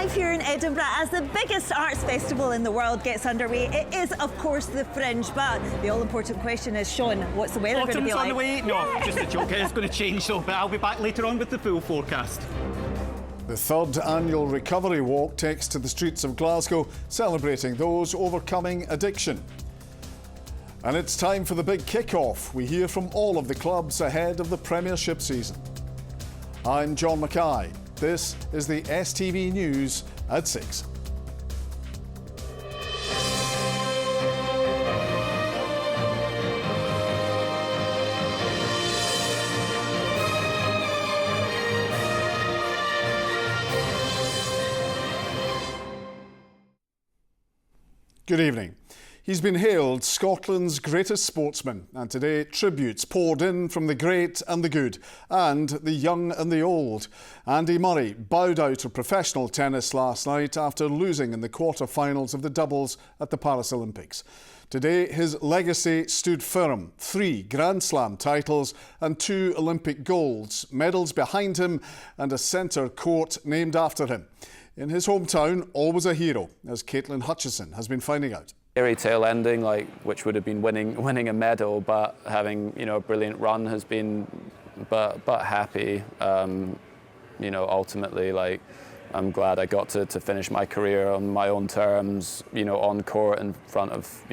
live here in Edinburgh as the biggest arts festival in the world gets underway. It is, of course, the Fringe, but the all-important question is, Sean, what's the weather going to be like? Autumn's on the way? No, just a joke. It's going to change, though, but I'll be back later on with the full forecast. The third annual Recovery Walk takes to the streets of Glasgow, celebrating those overcoming addiction. And it's time for the big kickoff. We hear from all of the clubs ahead of the Premiership season. I'm John Mackay. This is the STV News at 6. Good evening. He's been hailed Scotland's greatest sportsman, and today tributes poured in from the great and the good, and the young and the old. Andy Murray bowed out of professional tennis last night after losing in the quarter-finals of the doubles at the Paris Olympics. Today, his legacy stood firm. 3 Grand Slam titles and 2 Olympic golds, medals behind him and a centre court named after him. In his hometown, always a hero, as Caitlin Hutchison has been finding out. Fairy tale ending, which would have been winning a medal, but having a brilliant run has been, but happy. Ultimately, I'm glad I got to finish my career on my own terms, on court in front of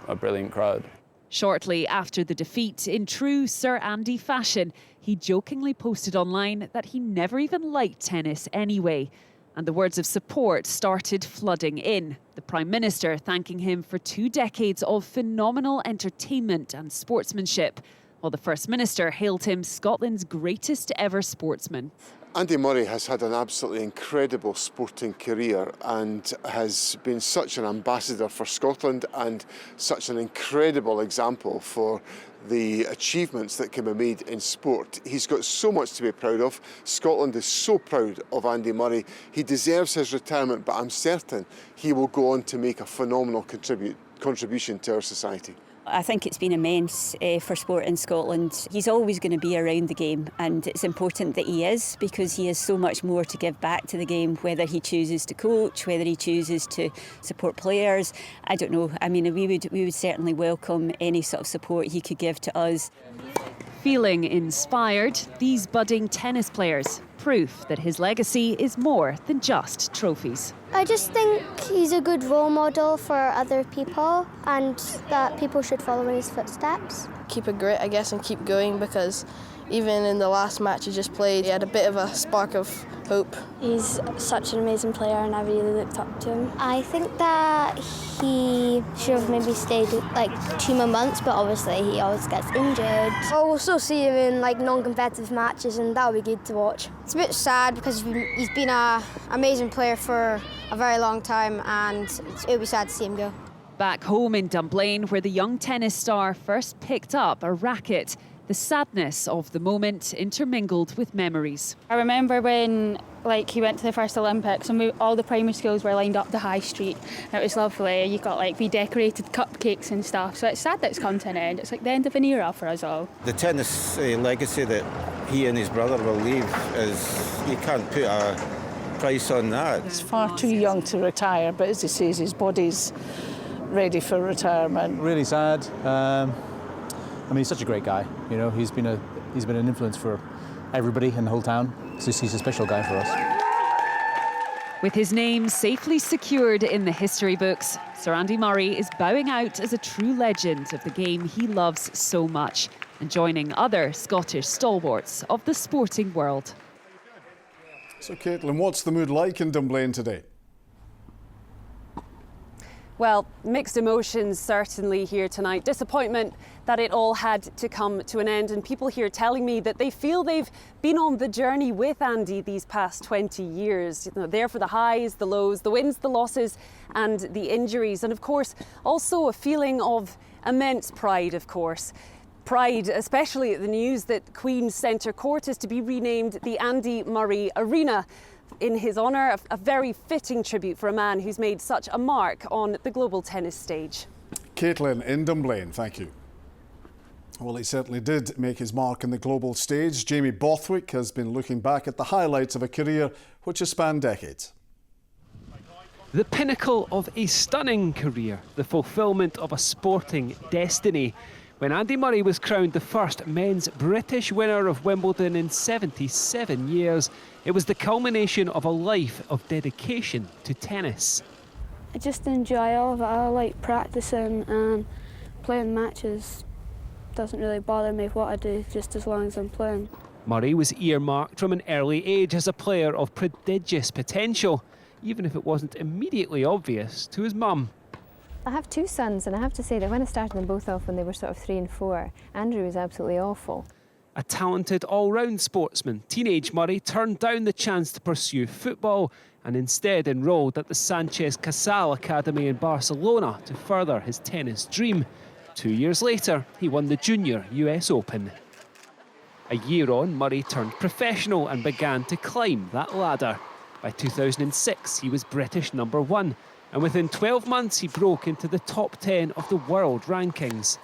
a brilliant crowd. Shortly after the defeat, in true Sir Andy fashion, he jokingly posted online that he never even liked tennis anyway. And the words of support started flooding in. The Prime Minister thanking him for 2 decades of phenomenal entertainment and sportsmanship, while the First Minister hailed him Scotland's greatest ever sportsman. Andy Murray has had an absolutely incredible sporting career and has been such an ambassador for Scotland and such an incredible example for the achievements that can be made in sport. He's got so much to be proud of. Scotland is so proud of Andy Murray. He deserves his retirement, but I'm certain he will go on to make a phenomenal contribution to our society. I think it's been immense for sport in Scotland. He's always going to be around the game, and it's important that he is, because he has so much more to give back to the game, whether he chooses to coach, whether he chooses to support players. I don't know. I mean, we would certainly welcome any sort of support he could give to us. Feeling inspired, these budding tennis players, proof that his legacy is more than just trophies. I just think he's a good role model for other people and that people should follow in his footsteps. Keep a grit, I guess, and keep going, because even in the last match he just played, he had a bit of a spark of hope. He's such an amazing player and I really looked up to him. I think that he should have maybe stayed 2 more months, but obviously he always gets injured. Well, we'll still see him in non-competitive matches, and that'll be good to watch. It's a bit sad because he's been an amazing player for a very long time, and it'll be sad to see him go. Back home in Dunblane, where the young tennis star first picked up a racket, the sadness of the moment intermingled with memories. I remember when he went to the first Olympics and all the primary schools were lined up the high street. And it was lovely. You got redecorated cupcakes and stuff. So it's sad that it's come to an end. It's like the end of an era for us all. The tennis legacy that he and his brother will leave is, you can't put a price on that. He's far too young to retire, but as he says, his body's ready for retirement. Really sad. He's such a great guy. He's been an influence for everybody in the whole town. He's a special guy for us. With his name safely secured in the history books, Sir Andy Murray is bowing out as a true legend of the game he loves so much and joining other Scottish stalwarts of the sporting world. So, Caitlin, what's the mood like in Dunblane today? Well, mixed emotions certainly here tonight. Disappointment that it all had to come to an end, and people here telling me that they feel they've been on the journey with Andy these past 20 years. There for the highs, the lows, the wins, the losses and the injuries, and of course also a feeling of immense pride, of course. Pride, especially at the news that Queen's Centre Court is to be renamed the Andy Murray Arena. In his honour, a very fitting tribute for a man who's made such a mark on the global tennis stage. Caitlin in Dunblane, thank you. Well, he certainly did make his mark on the global stage. Jamie Bothwick has been looking back at the highlights of a career which has spanned decades. The pinnacle of a stunning career, the fulfilment of a sporting destiny. When Andy Murray was crowned the first men's British winner of Wimbledon in 77 years, it was the culmination of a life of dedication to tennis. I just enjoy all of it. I like practicing and playing matches. Doesn't really bother me what I do, just as long as I'm playing. Murray was earmarked from an early age as a player of prodigious potential, even if it wasn't immediately obvious to his mum. I have two sons, and I have to say that when I started them both off when they were sort of 3 and 4, Andrew was absolutely awful. A talented all-round sportsman, teenage Murray turned down the chance to pursue football and instead enrolled at the Sanchez Casal Academy in Barcelona to further his tennis dream. 2 years later, he won the Junior US Open. A year on, Murray turned professional and began to climb that ladder. By 2006, he was British #1, and within 12 months, he broke into the top 10 of the world rankings.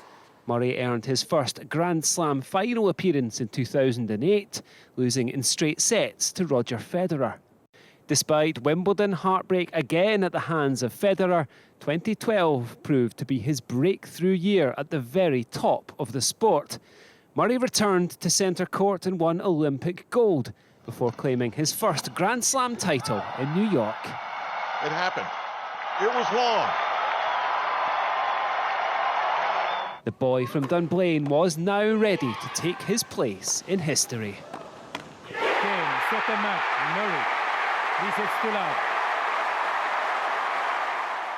Murray earned his first Grand Slam final appearance in 2008, losing in straight sets to Roger Federer. Despite Wimbledon heartbreak again at the hands of Federer, 2012 proved to be his breakthrough year at the very top of the sport. Murray returned to centre court and won Olympic gold before claiming his first Grand Slam title in New York. It happened. It was long. The boy from Dunblane was now ready to take his place in history. Second match, Murray.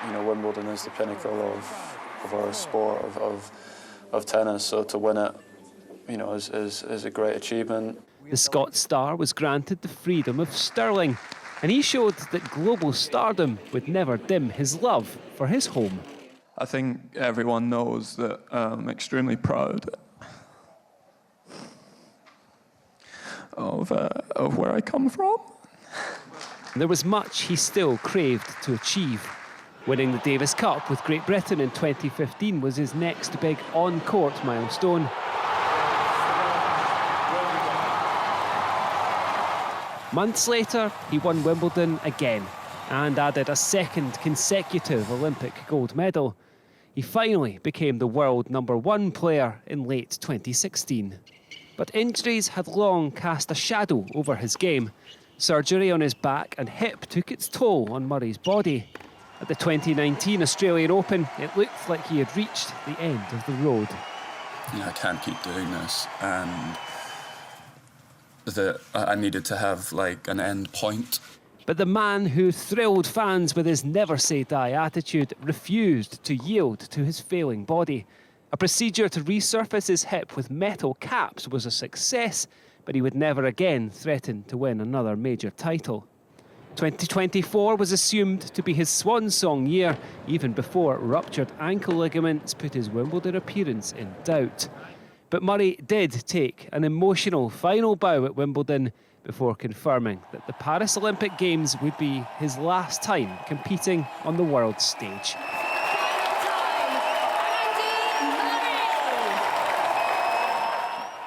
You know, Wimbledon is the pinnacle of our sport, of tennis, so to win it, you know, is a great achievement. The Scots star was granted the freedom of Stirling, and he showed that global stardom would never dim his love for his home. I think everyone knows that I'm extremely proud of where I come from. There was much he still craved to achieve. Winning the Davis Cup with Great Britain in 2015 was his next big on-court milestone. Months later, he won Wimbledon again and added a second consecutive Olympic gold medal. He finally became the world #1 player in late 2016. But injuries had long cast a shadow over his game. Surgery on his back and hip took its toll on Murray's body. At the 2019 Australian Open, it looked like he had reached the end of the road. You know, I can't keep doing this, and that I needed to have like an end point. But the man who thrilled fans with his never say die attitude refused to yield to his failing body. A procedure to resurface his hip with metal caps was a success, but he would never again threaten to win another major title. 2024 was assumed to be his swan song year, even before ruptured ankle ligaments put his Wimbledon appearance in doubt. But Murray did take an emotional final bow at Wimbledon before confirming that the Paris Olympic Games would be his last time competing on the world stage.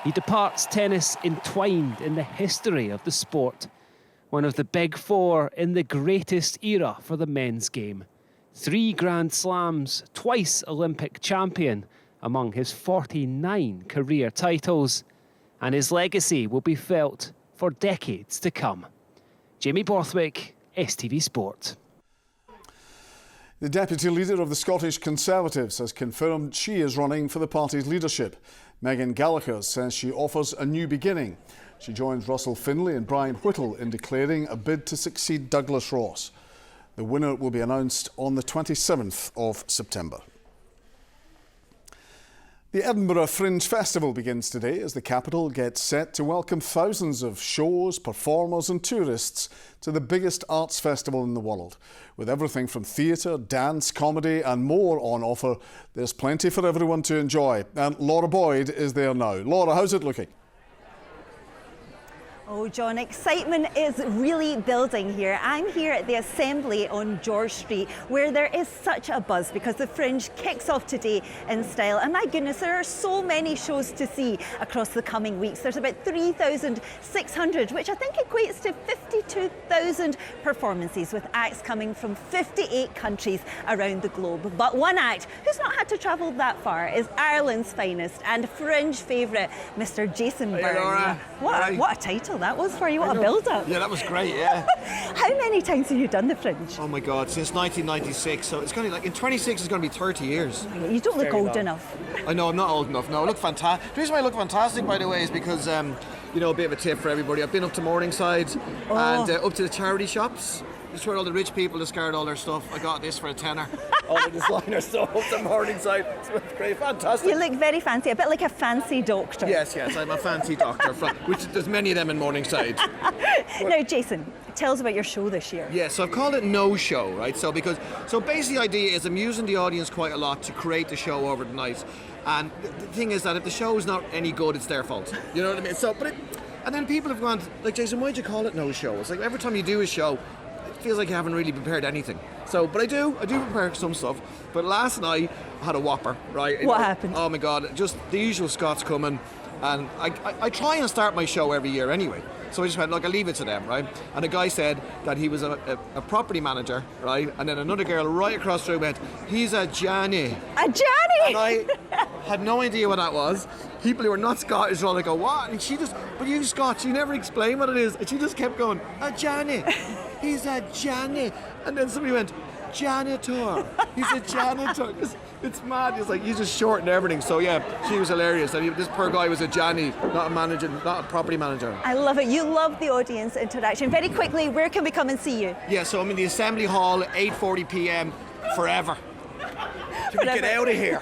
He departs tennis entwined in the history of the sport, one of the big four in the greatest era for the men's game. 3 Grand Slams, twice Olympic champion among his 49 career titles, and his legacy will be felt for decades to come. Jamie Borthwick, STV Sport. The deputy leader of the Scottish Conservatives has confirmed she is running for the party's leadership. Megan Gallagher says she offers a new beginning. She joins Russell Finlay and Brian Whittle in declaring a bid to succeed Douglas Ross. The winner will be announced on the 27th of September. The Edinburgh Fringe Festival begins today as the capital gets set to welcome thousands of shows, performers and tourists to the biggest arts festival in the world. With everything from theatre, dance, comedy and more on offer, there's plenty for everyone to enjoy. And Laura Boyd is there now. Laura, how's it looking? Oh, John, excitement is really building here. I'm here at the Assembly on George Street, where there is such a buzz because the Fringe kicks off today in style. And my goodness, there are so many shows to see across the coming weeks. There's about 3,600, which I think equates to 52,000 performances, with acts coming from 58 countries around the globe. But one act who's not had to travel that far is Ireland's finest and Fringe favourite, Mr. Jason Byrne. Hey, Laura. What a title that was for you, what a build-up. Yeah, that was great, yeah. How many times have you done the Fringe? Oh my God, since 1996, so it's going to be like, in 26 it's going to be 30 years. You don't look old enough. I know, I'm not old enough, no, I look fantastic. The reason why I look fantastic, by the way, is because, you know, a bit of a tip for everybody. I've been up to Morningside and up to the charity shops. Just where all the rich people discard all their stuff. I got this for a tenner. All the designer stuff up to Morningside. It's great, fantastic. You look very fancy, a bit like a fancy doctor. Yes, I'm a fancy doctor, which there's many of them in Morningside. Now, Jason, tell us about your show this year. Yeah, so I've called it No Show, right? So basically the idea is I'm using the audience quite a lot to create the show over the night. And the thing is that if the show is not any good, it's their fault. You know what I mean? So, and then people have gone, like, Jason, why'd you call it No Show? It's like every time you do a show, it feels like you haven't really prepared anything. So, but I do prepare some stuff. But last night, I had a whopper, right? What happened? Oh my God, just the usual Scots coming. And I try and start my show every year anyway. So I just went, look, I'll leave it to them, right? And a guy said that he was a property manager, right? And then another girl right across the room went, he's a Johnny. A Johnny? And I had no idea what that was. People who are not Scottish were all like, what? And she just, but you Scots, you never explain what it is. And she just kept going, a Johnny. He's a Johnny. And then somebody went, janitor. He's a janitor. It's mad. It's like you just shorten everything. So yeah, she was hilarious. I mean, this poor guy was a Johnny, not a manager, not a property manager. I love it. You love the audience interaction. Very quickly, where can we come and see you? Yeah, so I'm in the Assembly Hall at 8:40 p.m. forever. Get out of here.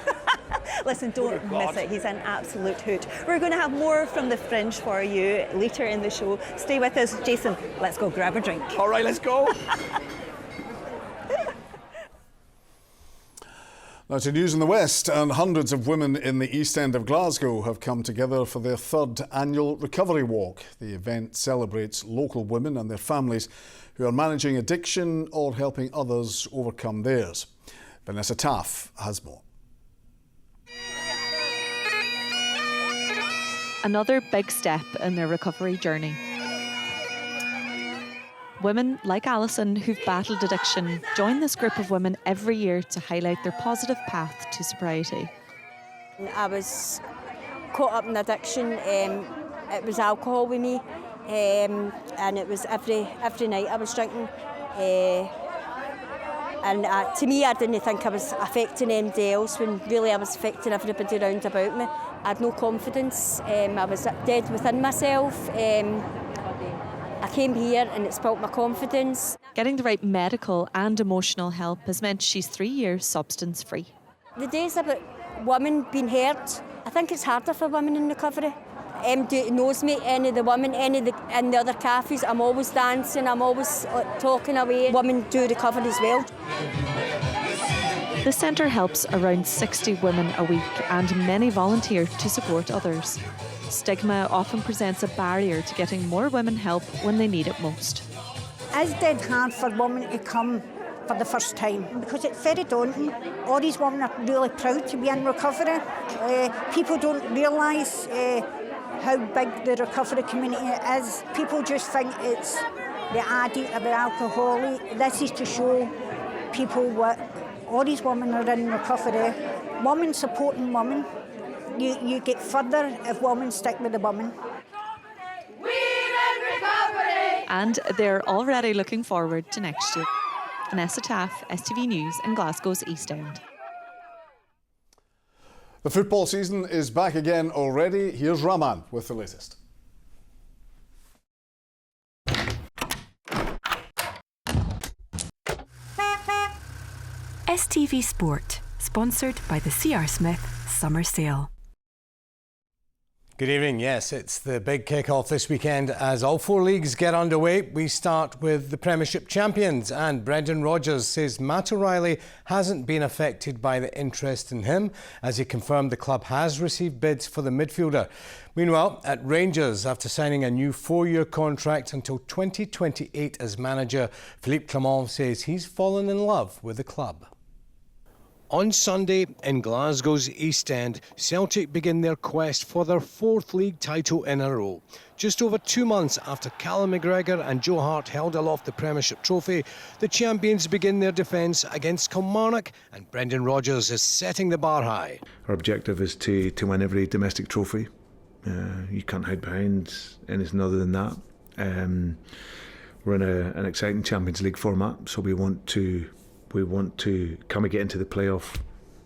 Listen, don't miss it. He's an absolute hoot. We're going to have more from the Fringe for you later in the show. Stay with us. Jason, let's go grab a drink. All right, let's go. Now to news in the West, and hundreds of women in the East End of Glasgow have come together for their third annual Recovery Walk. The event celebrates local women and their families who are managing addiction or helping others overcome theirs. Vanessa Taff has more. Another big step in their recovery journey. Women like Alison, who've battled addiction, join this group of women every year to highlight their positive path to sobriety. I was caught up in addiction. It was alcohol with me, and it was every night I was drinking. And to me, I didn't think I was affecting anybody else, when really I was affecting everybody around about me. I had no confidence. I was dead within myself. I came here and it's built my confidence. Getting the right medical and emotional help has meant she's 3 years substance-free. The days about women being hurt, I think it's harder for women in recovery. MD knows me, any of the women, in the other cafes, I'm always dancing, I'm always talking away. Women do recover as well. The centre helps around 60 women a week, and many volunteer to support others. Stigma often presents a barrier to getting more women help when they need it most. It's dead hard for women to come for the first time because it's very daunting. All these women are really proud to be in recovery. People don't realise how big the recovery community is. People just think it's the addict or the alcoholic. This is to show people what all these women are in recovery. Women supporting women. You get further if women stick with the women. And they're already looking forward to next year. Vanessa Taff, STV News in Glasgow's East End. The football season is back again already. Here's Rahman with the latest. STV Sport, sponsored by the C.R. Smith Summer Sale. Good evening. Yes, it's the big kick-off this weekend as all 4 leagues get underway. We start with the Premiership champions, and Brendan Rodgers says Matt O'Reilly hasn't been affected by the interest in him, as he confirmed the club has received bids for the midfielder. Meanwhile, at Rangers, after signing a new 4-year contract until 2028 as manager, Philippe Clement says he's fallen in love with the club. On Sunday, in Glasgow's East End, Celtic begin their quest for their 4th league title in a row. Just over 2 months after Callum McGregor and Joe Hart held aloft the Premiership trophy, the champions begin their defence against Kilmarnock, and Brendan Rodgers is setting the bar high. Our objective is to win every domestic trophy. You can't hide behind anything other than that. We're in an exciting Champions League format, so we want to can we get into the playoff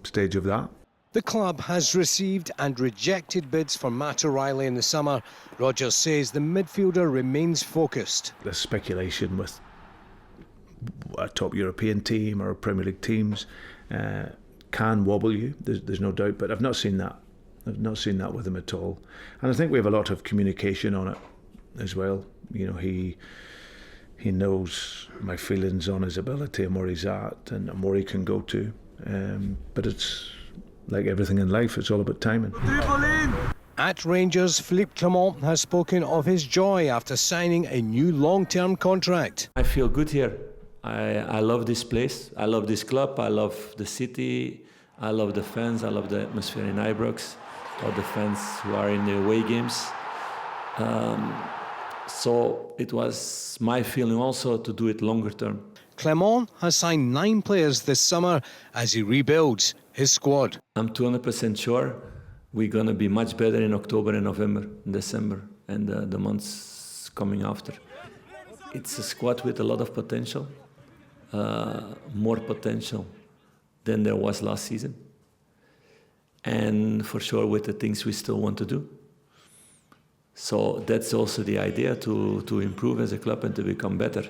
stage of that. The club has received and rejected bids for Matt O'Reilly in the summer. Rodgers says the midfielder remains focused. There's speculation with a top European team or Premier League teams can wobble you, there's no doubt, but I've not seen that. I've not seen that with him at all. And I think we have a lot of communication on it as well. You know, he knows my feelings on his ability and where he's at and where he can go to. But it's like everything in life, it's all about timing. At Rangers, Philippe Clement has spoken of his joy after signing a new long-term contract. I feel good here. I love this place. I love this club. I love the city. I love the fans. I love the atmosphere in Ibrox. All the fans who are in the away games. So it was my feeling also to do it longer term. Clement has signed 9 players this summer as he rebuilds his squad. I'm 200% sure we're going to be much better in October and November, and December, and the months coming after. It's a squad with a lot of potential, more potential than there was last season. And for sure with the things we still want to do. So that's also the idea, to improve as a club and to become better.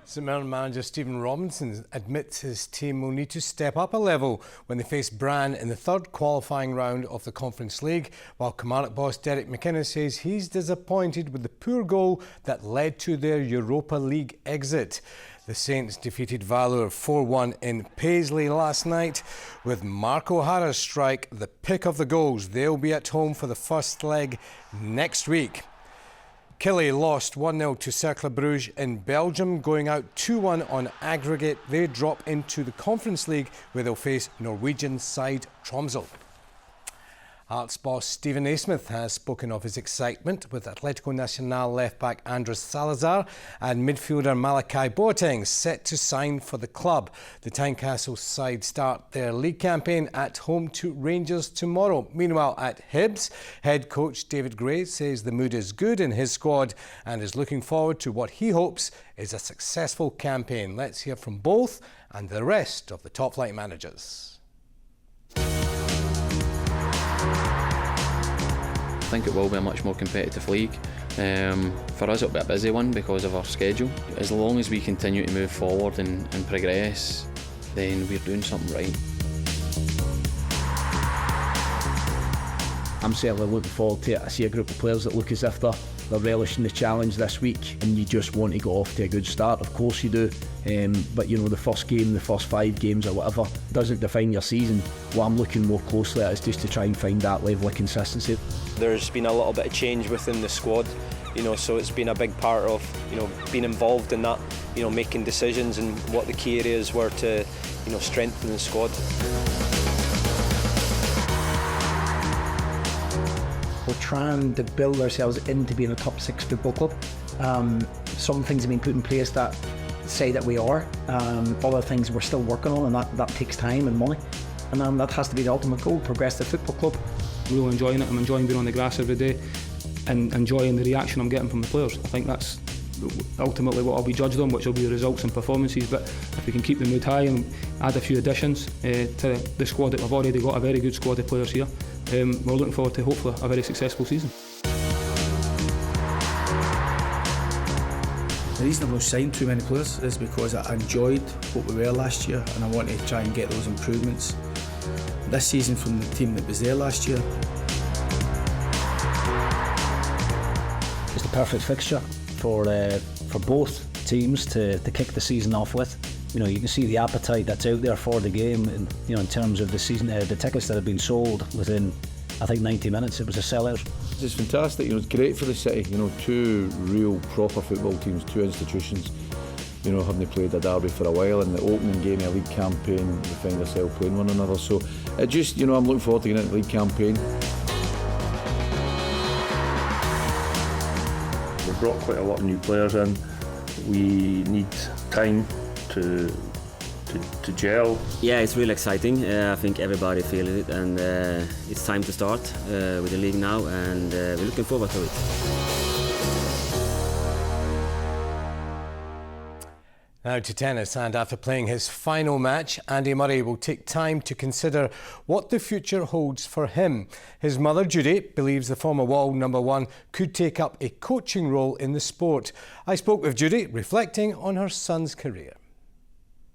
St Mirren manager Stephen Robinson admits his team will need to step up a level when they face Brann in the 3rd qualifying round of the Conference League, while Kilmarnock boss Derek McInnes says he's disappointed with the poor goal that led to their Europa League exit. The Saints defeated Valur 4-1 in Paisley last night, with Mark O'Hara's strike the pick of the goals. They'll be at home for the first leg next week. Killie lost 1-0 to Cercle Bruges in Belgium, going out 2-1 on aggregate. They drop into the Conference League, where they'll face Norwegian side Tromsø. Hearts boss Stephen Naismith has spoken of his excitement with Atletico Nacional left-back Andres Salazar and midfielder Malachi Boateng set to sign for the club. The Tynecastle side start their league campaign at home to Rangers tomorrow. Meanwhile, at Hibs, head coach David Gray says the mood is good in his squad and is looking forward to what he hopes is a successful campaign. Let's hear from both and the rest of the top-flight managers. I think it will be a much more competitive league. For us it'll be a busy one because of our schedule. As long as we continue to move forward and progress, then we're doing something right. I'm certainly looking forward to it. I see a group of players that look as if they're relishing the challenge this week, and you just want to get off to a good start. Of course you do, but you know, the first game, the first 5 games or whatever doesn't define your season. What I'm looking more closely at is just to try and find that level of consistency. There's been a little bit of change within the squad, you know, so it's been a big part of, you know, being involved in that, you know, making decisions and what the key areas were to, you know, strengthen the squad. We're trying to build ourselves into being a top 6 football club. Some things have been put in place that say that we are. Other things we're still working on, and that takes time and money. And that has to be the ultimate goal, progress the football club. Really enjoying it. I'm enjoying being on the grass every day and enjoying the reaction I'm getting from the players. I think that's ultimately what I'll be judged on, which will be the results and performances. But if we can keep the mood high and add a few additions to the squad that we've already got, a very good squad of players here, we're looking forward to hopefully a very successful season. The reason I've not signed too many players is because I enjoyed what we were last year and I want to try and get those improvements this season from the team that was there last year. perfect fixture for both teams to kick the season off with. You know, you can see the appetite that's out there for the game, and you know, in terms of the season, the tickets that have been sold within, I think, 90 minutes, it was a sellout. It's fantastic. You know, it's great for the city. You know, two real proper football teams, two institutions. You know, having played a derby for a while, in the opening game of a league campaign, we find ourselves playing one another. So it just, you know, I'm looking forward to getting into the league campaign. We've brought quite a lot of new players in. We need time to gel. Yeah, it's really exciting. I think everybody feels it, and it's time to start with the league now, and we're looking forward to it. Now to tennis, and after playing his final match, Andy Murray will take time to consider what the future holds for him. His mother, Judy, believes the former world #1 could take up a coaching role in the sport. I spoke with Judy, reflecting on her son's career.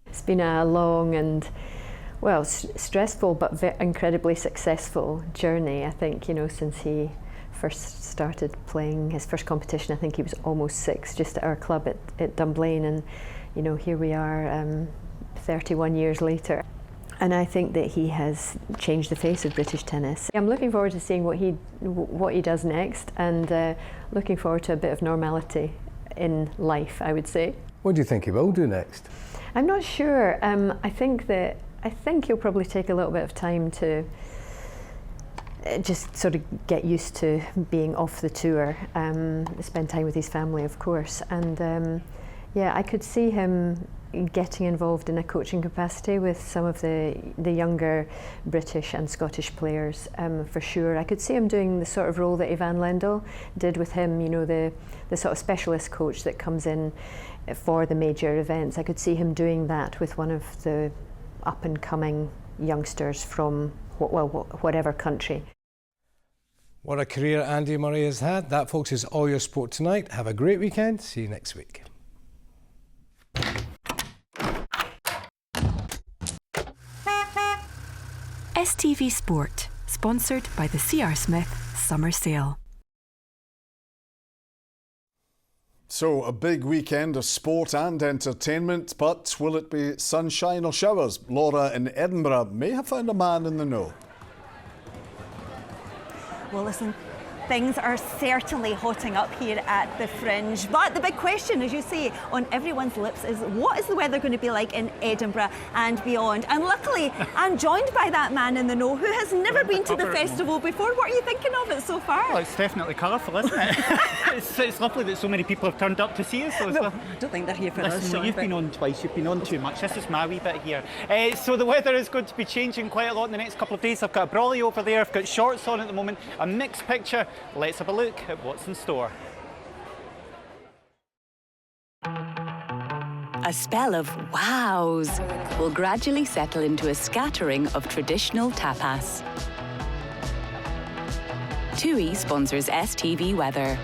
It's been a long and, well, stressful but incredibly successful journey. I think, you know, since he first started playing his first competition, I think he was almost 6, just at our club at Dunblane, and you know, here we are 31 years later. And I think that he has changed the face of British tennis. I'm looking forward to seeing what he does next, and looking forward to a bit of normality in life, I would say. What do you think he will do next? I'm not sure. I think he'll probably take a little bit of time to just sort of get used to being off the tour, spend time with his family, of course, and yeah, I could see him getting involved in a coaching capacity with some of the younger British and Scottish players, for sure. I could see him doing the sort of role that Ivan Lendl did with him, you know, the sort of specialist coach that comes in for the major events. I could see him doing that with one of the up-and-coming youngsters from, well, whatever country. What a career Andy Murray has had. That, folks, is all your sport tonight. Have a great weekend. See you next week. STV Sport, sponsored by the C.R. Smith Summer Sale. So, a big weekend of sport and entertainment, but will it be sunshine or showers? Laura in Edinburgh may have found a man in the know. Well, listen, things are certainly hotting up here at the Fringe. But the big question, as you say, on everyone's lips is, what is the weather going to be like in Edinburgh and beyond? And luckily, I'm joined by that man in the know who has never been to the festival before. What are you thinking of it so far? Well, it's definitely colourful, isn't it? it's lovely that so many people have turned up to see us. So I don't think they're here for us. Listen, you've been on twice, you've been on too much. This is my wee bit here. So the weather is going to be changing quite a lot in the next couple of days. I've got a brolly over there, I've got shorts on at the moment, a mixed picture. Let's have a look at what's in store. A spell of wows will gradually settle into a scattering of traditional tapas. TUI sponsors STV weather.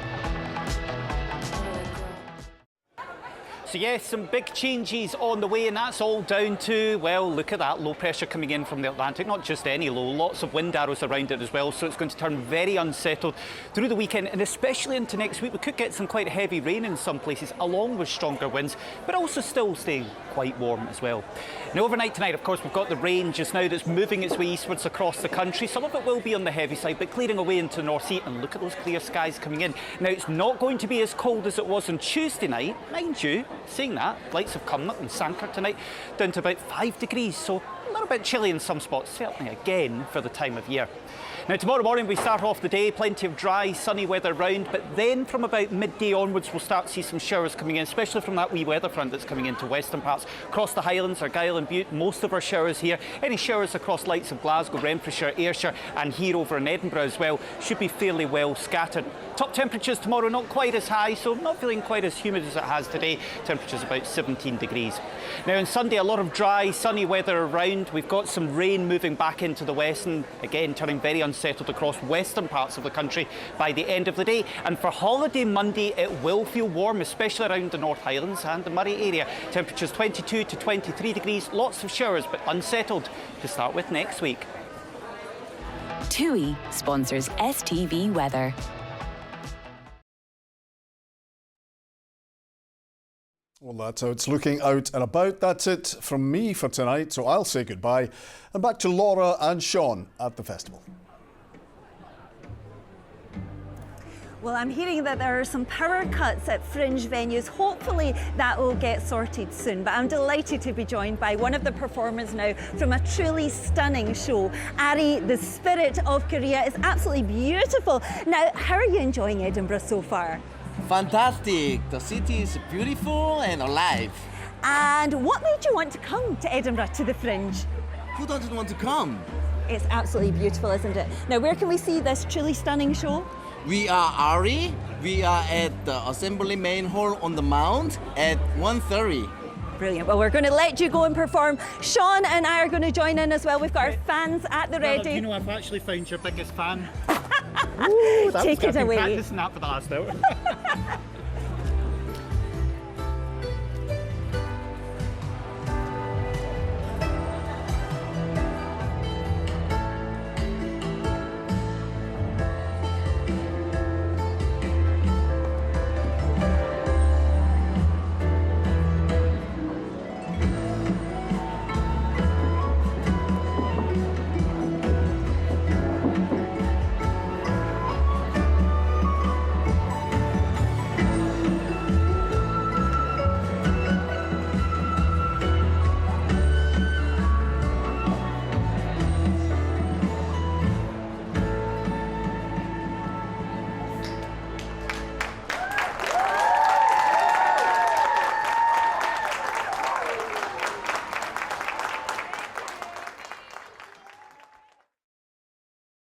So yes, some big changes on the way, and that's all down to, well, look at that low pressure coming in from the Atlantic. Not just any low, lots of wind arrows around it as well, so it's going to turn very unsettled through the weekend, and especially into next week. We could get some quite heavy rain in some places, along with stronger winds, but also still staying quite warm as well. Now overnight tonight, of course, we've got the rain just now that's moving its way eastwards across the country. Some of it will be on the heavy side, but clearing away into the North Sea, and look at those clear skies coming in. Now, it's not going to be as cold as it was on Tuesday night, mind you. Saying that, lights have come up in Sanker tonight, down to about 5 degrees, so a little bit chilly in some spots, certainly again for the time of year. Now tomorrow morning we start off the day, plenty of dry, sunny weather round, but then from about midday onwards we'll start to see some showers coming in, especially from that wee weather front that's coming into western parts. Across the Highlands, Argyll and Bute, most of our showers here. Any showers across lights of Glasgow, Renfrewshire, Ayrshire and here over in Edinburgh as well should be fairly well scattered. Top temperatures tomorrow not quite as high, so not feeling quite as humid as it has today. Temperatures about 17 degrees. Now on Sunday, a lot of dry, sunny weather around. We've got some rain moving back into the west and again turning very unsettled across western parts of the country by the end of the day. And for holiday Monday, it will feel warm, especially around the North Highlands and the Murray area. Temperatures 22 to 23 degrees, lots of showers, but unsettled to start with next week. TUI sponsors STV weather. Well, that's how it's looking out and about. That's it from me for tonight, so I'll say goodbye. And back to Laura and Sean at the festival. Well, I'm hearing that there are some power cuts at Fringe venues. Hopefully that will get sorted soon. But I'm delighted to be joined by one of the performers now from a truly stunning show. Ari, the Spirit of Korea, is absolutely beautiful. Now, how are you enjoying Edinburgh so far? Fantastic. The city is beautiful and alive. And what made you want to come to Edinburgh to the Fringe? Who doesn't want to come? It's absolutely beautiful, isn't it? Now, where can we see this truly stunning show? We are Ari. We are at the Assembly Main Hall on the Mount at 1:30. Brilliant. Well, we're going to let you go and perform. Sean and I are going to join in as well. We've got our fans at the ready. You know, I've actually found your biggest fan. Take it away. I've been practicing that for the last hour.